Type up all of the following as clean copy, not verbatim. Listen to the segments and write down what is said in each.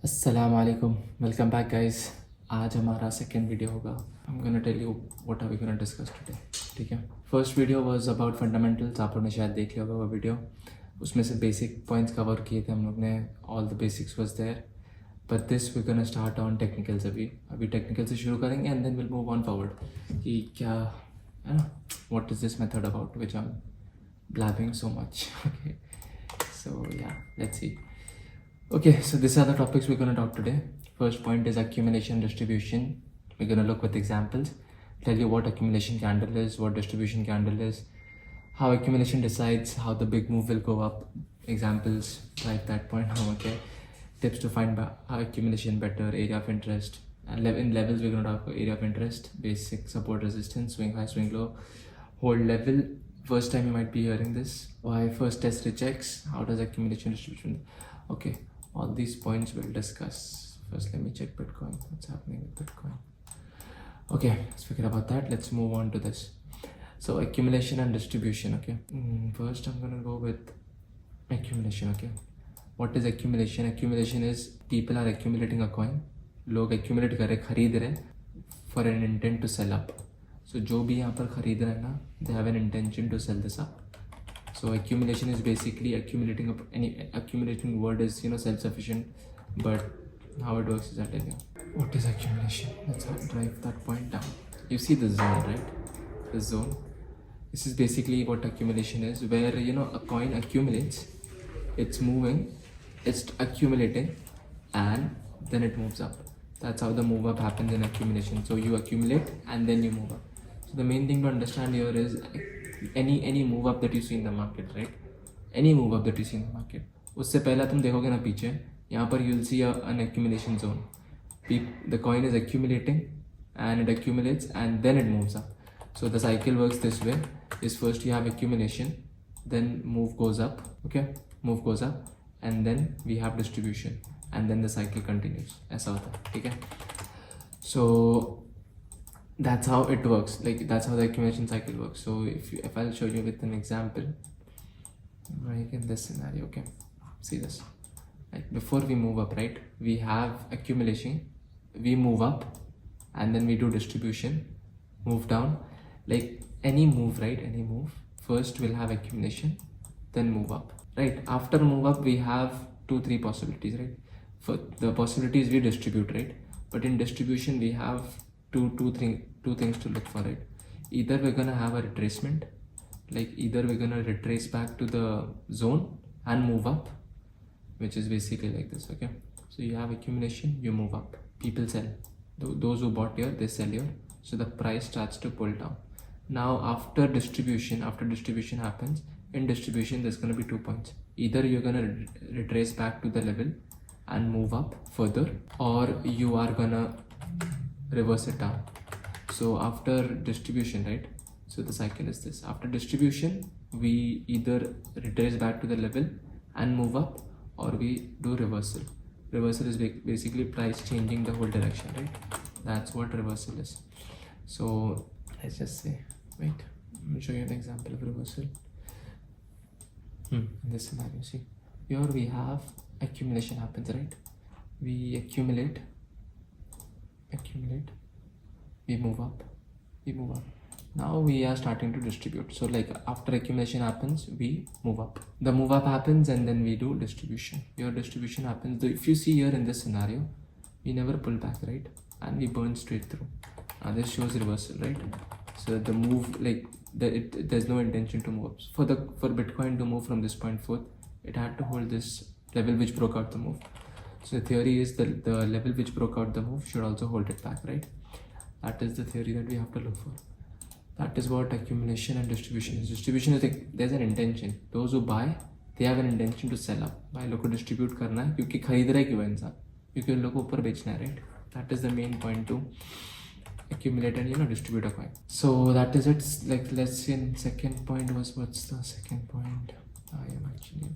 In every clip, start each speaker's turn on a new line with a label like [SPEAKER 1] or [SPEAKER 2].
[SPEAKER 1] अस्सलाम वालेकुम, welcome back guys. आज हमारा सेकेंड वीडियो होगा। I am gonna tell you what are we gonna discuss today. ठीक है, first video was about fundamentals. आप लोगों ने शायद देख लिया होगा वो वीडियो। उसमें से बेसिक पॉइंट्स कवर किए थे हम लोग ने, all the basics was there. But this we gonna start on technicals. अभी टेक्निकल से शुरू करेंगे and then will move on forward कि क्या है ना, what is this method about which I am blabbing so much. Okay, so yeah, let's see. Okay, so these are the topics we're going to talk today. First point is accumulation distribution. We're going to look with examples, tell you what accumulation candle is, what distribution candle is, how accumulation decides how the big move will go up. Examples write that point home. Okay, tips to find how accumulation better, area of interest, and in levels we're going to talk about area of interest, basic support resistance, swing high, swing low, hold level. First time you might be hearing this. Why first test rejects? How does accumulation distribution? Okay, all these points we'll discuss. First, let me check Bitcoin. What's happening with Bitcoin? Okay, let's forget about that. Let's move on to this. So accumulation and distribution. Okay, first I'm gonna go with accumulation. Okay, what is accumulation? Accumulation is people are accumulating a coin. लोग accumulate कर रहे, खरीद रहे for an intent to sell up. So जो भी यहाँ पर खरीद रहे हैं ना, they have an intention to sell this up. So accumulation is basically accumulating up. Any accumulating word is self-sufficient, but how it works is I'll tell you. What is accumulation? Let's drive that point down. You see the zone, right? The zone. This is basically what accumulation is, where a coin accumulates, it's moving, it's accumulating, and then it moves up. That's how the move up happens in accumulation. So you accumulate and then you move up. So the main thing to understand here is any move up that you see in the market, right? Any move up that you see in the market, उससे पहला तुम देखोगे ना पीछे, यहाँ पर you'll see an accumulation zone. The coin is accumulating and it accumulates and then it moves up. So the cycle works this way: is first you have accumulation, then move goes up. Okay, move goes up, and then we have distribution, and then the cycle continues. ऐसा होता है, ठीक है? So that's how it works. Like that's how the accumulation cycle works. So if I'll show you with an example, like in this scenario, okay, see this. Like before we move up, right? We have accumulation, we move up, and then we do distribution, move down. Like any move, right? Any move. First we'll have accumulation, then move up, right? After move up, we have 2-3 possibilities, right? For the possibilities we distribute, right? But in distribution we have two things to look for, right? Either we're gonna have a retracement, like either we're gonna retrace back to the zone and move up, which is basically like this. Okay, so you have accumulation, you move up, people sell. Those who bought here, they sell here, so the price starts to pull down. Now after distribution happens, in distribution there's gonna be 2 points. Either you're gonna retrace back to the level and move up further, or you are gonna reverse it down. So after distribution, right? So the cycle is this: after distribution we either retrace back to the level and move up, or we do reversal. Reversal is basically price changing the whole direction, right? That's what reversal is. So let's just say, wait, let me show you an example of reversal. In this scenario, see, here we have accumulation happens, right? We accumulate, we move up. Now we are starting to distribute. So like after accumulation happens, we move up. The move up happens and then we do distribution. Your distribution happens. If you see here in this scenario, we never pull back, right? And we burn straight through. Now this shows reversal, right? So the move, like there's no intention to move up. For Bitcoin to move from this point forth, it had to hold this level which broke out the move. So the theory is that the level which broke out the move should also hold it back, right? That is the theory that we have to look for. That is what accumulation and distribution is. Distribution is like there's an intention. Those who buy, they have an intention to sell up. भाई लोग को distribute करना है क्योंकि खरीद रहा है क्यों इंसान, क्योंकि उन लोगों को ऊपर बेचना है, right? That is the main point to accumulate and distribute a coin. So that is it. Like let's see, second point was, what's the second point? I am actually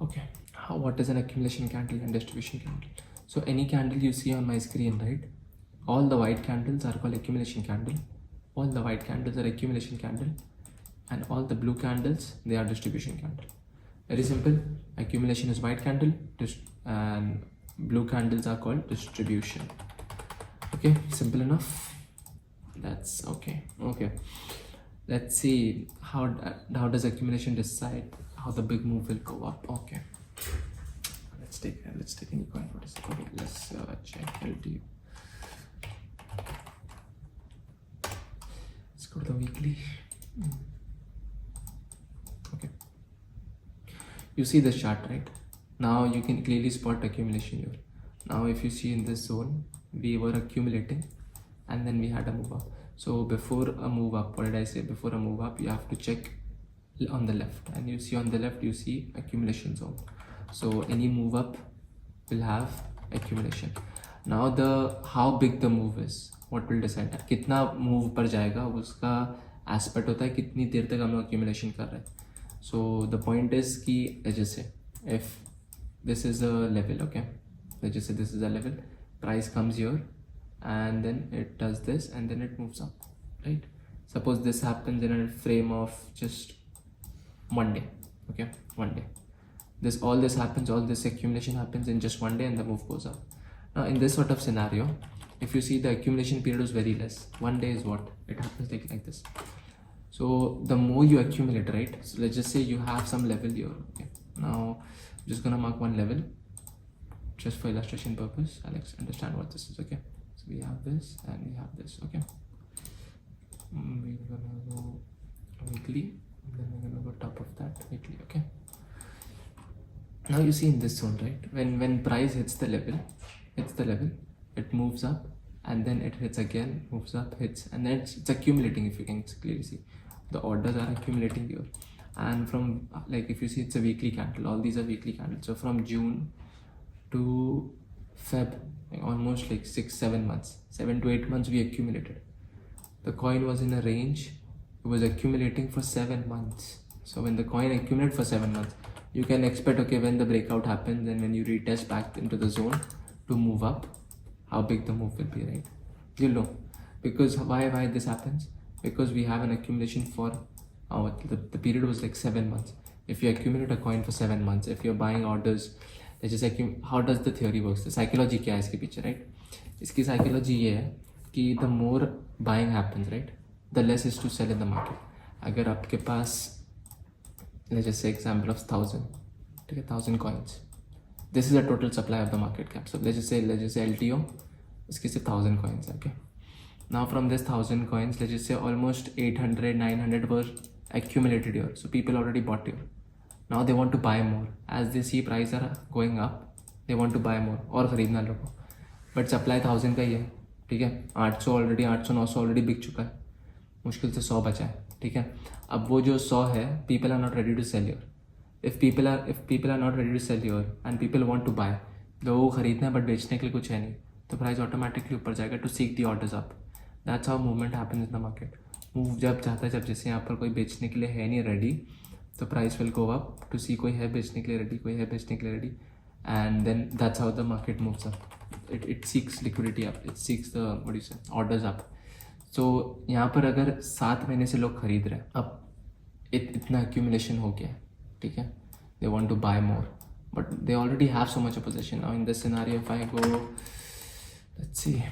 [SPEAKER 1] okay. What is an accumulation candle and distribution candle? So any candle you see on my screen, right? All the white candles are called accumulation candle. All the white candles are accumulation candle, and all the blue candles, they are distribution candle. Very simple. Accumulation is white candle, and blue candles are called distribution. Okay, simple enough. That's okay. Let's see how does accumulation decide how the big move will go up. Okay, let's take any coin. What is it? Okay, let's check LT. Let's go to the weekly. Okay, you see the chart, right? Now you can clearly spot accumulation here. Now if you see in this zone, we were accumulating and then we had a move up. So before a move up, what did I say? Before a move up, you have to check on the left, and you see on the left, you see accumulation zone. So any move up will have accumulation. Now how big the move is, what will decide that कितना move पर जाएगा, उसका aspect होता है कितनी देर तक हम लोग accumulation कर रहे हैं. So the point is कि जैसे if this is a level, okay, let's just say this is a level, price comes here and then it does this and then it moves up, right? Suppose this happens in a frame of just 1 day, okay, 1 day. All this happens, all this accumulation happens in just 1 day and the move goes up. Now in this sort of scenario, if you see the accumulation period is very less. 1 day is what? It happens like this. So the more you accumulate, right? So let's just say you have some level here, okay. Now I'm just gonna mark one level just for illustration purpose. Alex, understand what this is, okay? So we have this and we have this, okay? We're gonna go weekly, then we're gonna go top of that weekly, okay? Now you see in this zone, right? When price hits the level, it moves up and then it hits again, moves up, hits, and then it's accumulating. If you can clearly see, the orders are accumulating here. And from, like, if you see, it's a weekly candle. All these are weekly candles. So from June to Feb, like almost like 6-7 months, 7 to 8 months, we accumulated. The coin was in a range. It was accumulating for 7 months. So when the coin accumulated for 7 months, you can expect, okay, when the breakout happens and when you retest back into the zone to move up, how big the move will be, right? You'll know. Because why this happens? Because we have an accumulation for the period was like 7 months. If you accumulate a coin for 7 months, if you're buying orders, let's just how does the theory works? The psychology क्या है इसके पीछे, right? इसकी psychology ये है कि the more buying happens, right, the less is to sell in the market. अगर आपके पास, let's just say example of 1,000, ठीक है, 1,000 coins. This is the total supply of the market cap. So let's just say LTO, इसके से 1,000 coins, okay? Now from this 1,000 coins, let's just say almost 800, 900 were accumulated here. So people already bought here. Now they want to buy more. As they see price are going up, they want to buy more. और खरीदना लोगों. But supply 1,000 का ही है, ठीक है? 800 already, 800, 900 already बिक चुका है. मुश्किल से 100 बचा है, ठीक है? अब वो जो 100 है, people are not ready to sell here. If people are not ready to sell here and people want to buy, लोगों को खरीदना है but बेचने के लिए कुछ है नहीं, तो प्राइस ऑटोमेटिकली ऊपर जाएगा to seek the orders up. That's how movement happens in the market. Move जब चाहता है, जब जैसे यहाँ पर कोई बेचने के लिए है नहीं रेडी, तो price will go up to see कोई है बेचने के लिए रेडी, कोई है बेचने के लिए ready, and then that's how the market moves up. It seeks liquidity up, it seeks the what you say orders up. So यहाँ पर अगर 7 महीने से लोग खरीद रहे हैं, अब इतना एक्यूमुलेशन हो गया, ठीक है, they want to buy more but they already have so much position. Now in this scenario if I go, let's see,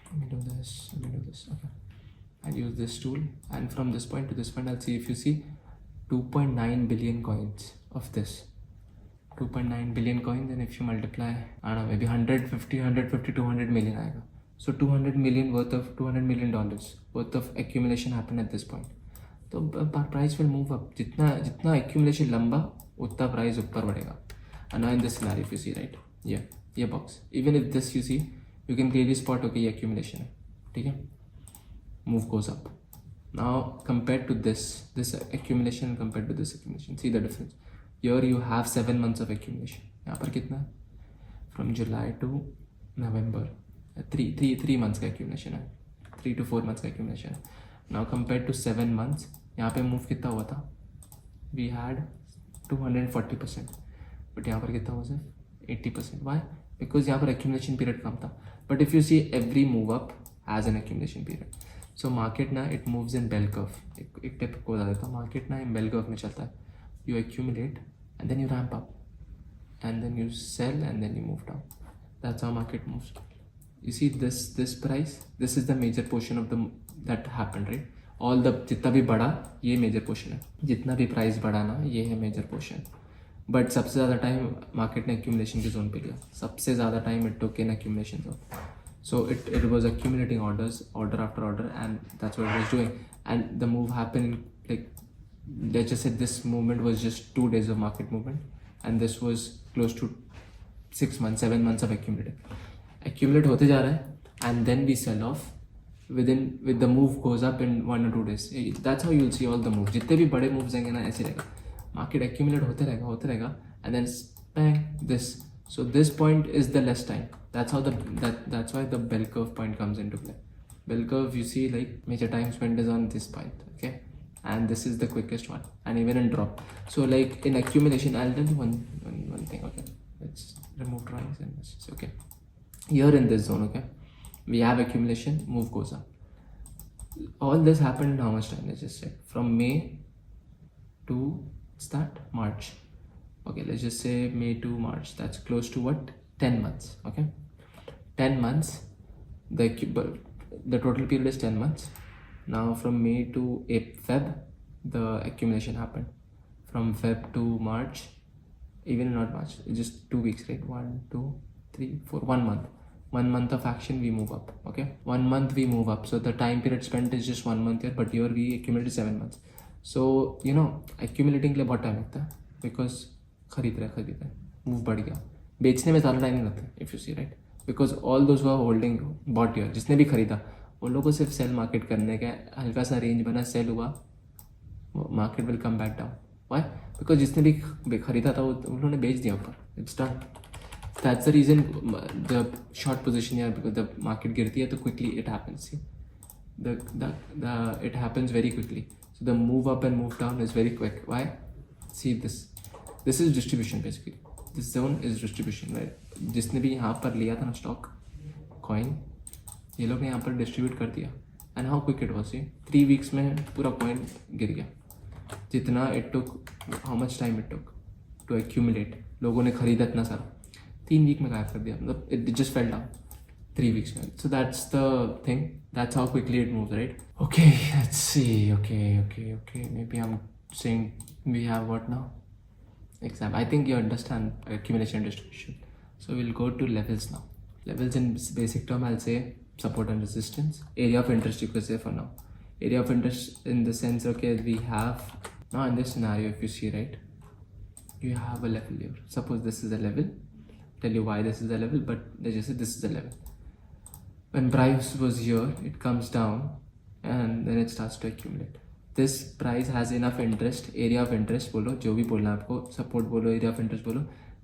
[SPEAKER 1] let me do this, okay, I'll use this tool, and from this point to this point I'll see, if you see 2.9 billion coins of this 2.9 billion coins, and if you multiply, I don't know, maybe 150 200 million आएगा. So $200 million worth of accumulation happened at this point. तो price will move up. जितना accumulation लंबा, उतना price ऊपर बढ़ेगा. And now in this scenario, if you see, right, ये box, even if this you see, you can clearly spot, okay, ये accumulation है, ठीक है, move goes up. Now compared to this accumulation compared to this accumulation, see the difference. Here you have 7 months of accumulation. यहाँ पर कितना है? From July to November, 3 months का accumulation है, 3 to 4 months का accumulation है. Now compared to 7 months, यहाँ पे move कितना हुआ था? We had 240%, but यहाँ पर कितना हुआ सिर्फ 80%. Why? Because यहाँ पर accumulation period कम था. But if you see, every move up has an accumulation period. So market ना, it moves in bell curve. एक टिप को बता देता हूँ, market ना in bell curve में चलता है. You accumulate and then you ramp up, and then you sell, and then you move down. That's how market moves. You see this price, this is the major portion of the that happened, right? All the जितना भी बढ़ा ये major portion है, जितना भी price बढ़ा ना ये है major portion. But सबसे ज़्यादा time market ने accumulation के zone पे लिया, सबसे ज़्यादा time it took in accumulation zone. So it was accumulating orders, order after order, and that's what it was doing. And the move happened in, like, let's just say this movement was just 2 days of market movement, and this was close to 6 months, 7 months of accumulate होते जा रहा है, and then we sell off with the move goes up in 1 or 2 days. That's how you'll see all the moves. जितने भी बड़े moves आएंगे ना ऐसे रहेगा, market accumulate होते रहेगा, and then bang this. So this point is the less time. That's how that's why the bell curve point comes into play. Bell curve, you see, like, major time spent is on this point, okay, and this is the quickest one, and even in drop. So like in accumulation, I'll tell you one thing, okay. Let's remove drawings and this is okay. Here in this zone, okay, we have accumulation, move goes up. All this happened in how much time? Let's just say from May to start March. Okay, let's just say May to March. That's close to what? 10 months. Okay, 10 months. The total period is 10 months. Now from May to Feb, the accumulation happened. From Feb to March, even not March, just 2 weeks, right? 1, 2, 3, 4, 1 month. 1 month of action, we move up. Okay, 1 month we move up. So the time period spent is just 1 month here, but here we accumulated 7 months. So you know, accumulating के लिए बहुत time लगता है, because खरीद रहे move बढ़ गया. बेचने में ज़्यादा टाइम नहीं लगता, if you see, right, because all those who are holding bought here, जिसने भी खरीदा उन लोगों को सिर्फ सेल मार्केट करने का हल्का सा रेंज बना, सेल हुआ, market will come back down. Why? Because जिसने भी खरीदा था उन्होंने बेच दिया ऊपर, it's done. That's the reason the short position यार, बिकॉज द मार्केट गिरती है तो quickly it happens, it happens very quickly. So the move up and move down is very quick. Why? See this is distribution basically. This zone is distribution, right? जिसने भी यहाँ पर लिया था ना स्टॉक कॉइन, ये लोग ने यहाँ पर डिस्ट्रीब्यूट कर दिया. And how quick it was. 3 weeks में पूरा कॉइन गिर गया. जितना it took, how much time it took to accumulate. लोगों ने खरीदा इतना सारा, 3 week में गायब कर दिया, मतलब it just fell down 3 weeks में. So that's the thing. That's how quickly it moves, right? Okay, let's see. Okay. Maybe I'm saying we have what now? Exam. I think you understand accumulation and distribution. So we'll go to levels now. Levels in basic term, I'll say support and resistance. Area of interest you could say for now. Area of interest in the sense, okay, we have now in this scenario, if you see, right, you have a level here. Suppose this is a level. Tell you why this is a level, but let's just say this is a level. When price was here, it comes down and then it starts to accumulate. This price has enough interest, area of interest बोलो, जो भी बोलना है आपको, support बोलो, area of interest बोलो,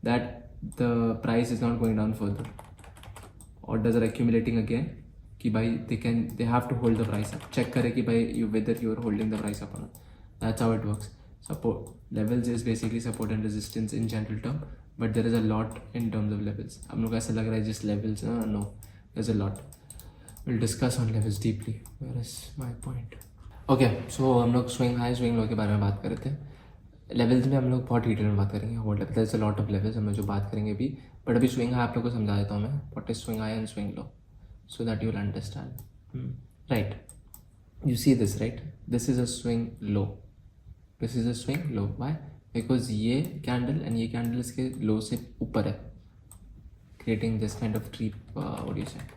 [SPEAKER 1] that the price is not going down further. Orders are accumulating again कि भाई they have to hold the price up. Check करें कि भाई whether you are holding the price up or not. That's how it works. Support levels is basically support and resistance in general term, but there is a lot in terms of levels. हम लोग ऐसा लग रहा है just levels, no, there's a lot. We'll discuss on levels deeply. Where is my point? Okay, so हम लोग swing high, swing low के बारे में बात कर रहे थे. Levels में हम लोग बहुत डिटेल में बात करेंगे. What level? There's a lot of levels हम लोग जो बात करेंगे अभी. But अभी swing high आप लोग को समझा देता हूँ मैं. What is swing high and swing low, so that you will understand. Right. You see this, right? This is a swing low. This is a swing low. Why? Because ये candle and ये candle इसके low से ऊपर है, creating this kind of tree. What do you say?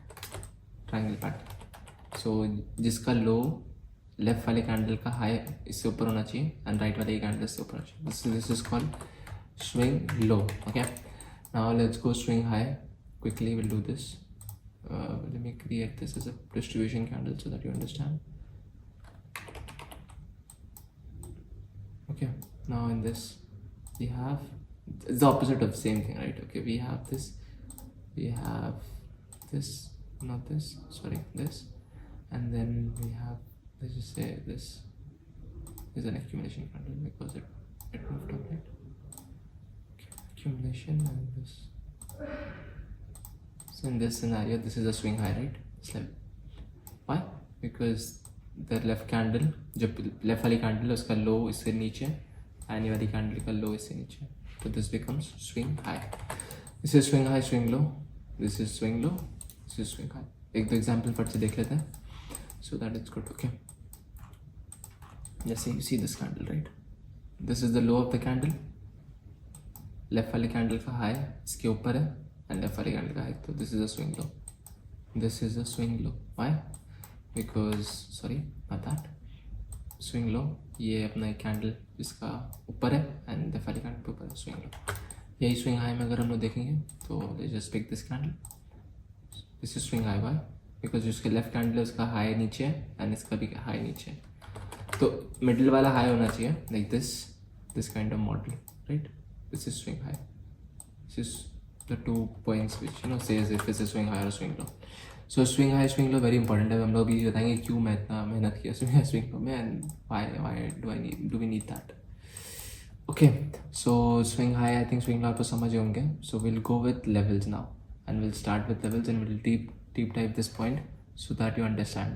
[SPEAKER 1] Triangle pattern. So जिसका low left वाले candle का high इससे ऊपर होना चाहिए एंड राइट वाले कैंडल इससे ऊपर होना चाहिए. This is called swing low. Okay, now let's go swing high quickly. Will do this. Let me create this as a distribution candle so that you understand. Okay, now in this we have it's the opposite of the same thing, right? Okay, we have this, not this, sorry, this, and then we have, let's just say this is an accumulation candle because it moved up, right? Okay, accumulation and this. So in this scenario, this is a swing high, right? It's like, why? Because the left candle, जो left वाली candle है उसका low इससे नीचे, and ये वाली candle का low इससे नीचे. So this becomes swing high. This is swing high, swing low. This is swing low. This is swing high. एक दो एग्जाम्पल फट से देख लेते हैं, so that it's good. Okay. जैसे you see this candle, right? This is the low of the candle. Left वाले candle का हाई इसके ऊपर है एंड लेफ्ट वाले कैंडल का हाई, तो this is a swing low. This is a swing low. Why? Because sorry not that. Swing low ये अपना एक कैंडल इसका ऊपर है एंड लेफ्ट वाले कैंडल के ऊपर है. Swing low. यही स्विंग हाई में अगर हम लोग देखेंगे तो let's just pick this candle. This is swing high. Why? Because उसके लेफ्ट कैंडल है उसका हाई नीचे है एंड इसका भी हाई नीचे है, तो मिडिल वाला हाई होना चाहिए like this kind of model, right? This is swing high. This is the 2 points which says if it's a swing high or swing low. So swing high, swing low very important है. हम लोग भी बताएंगे क्यों मैं इतना मेहनत किया swing high, swing low में and why do we need that? Okay, so swing high, I think swing low आपको समझ ही होंगे. So we'll go with levels now and we'll start with levels and we'll deep dive this point so that you understand.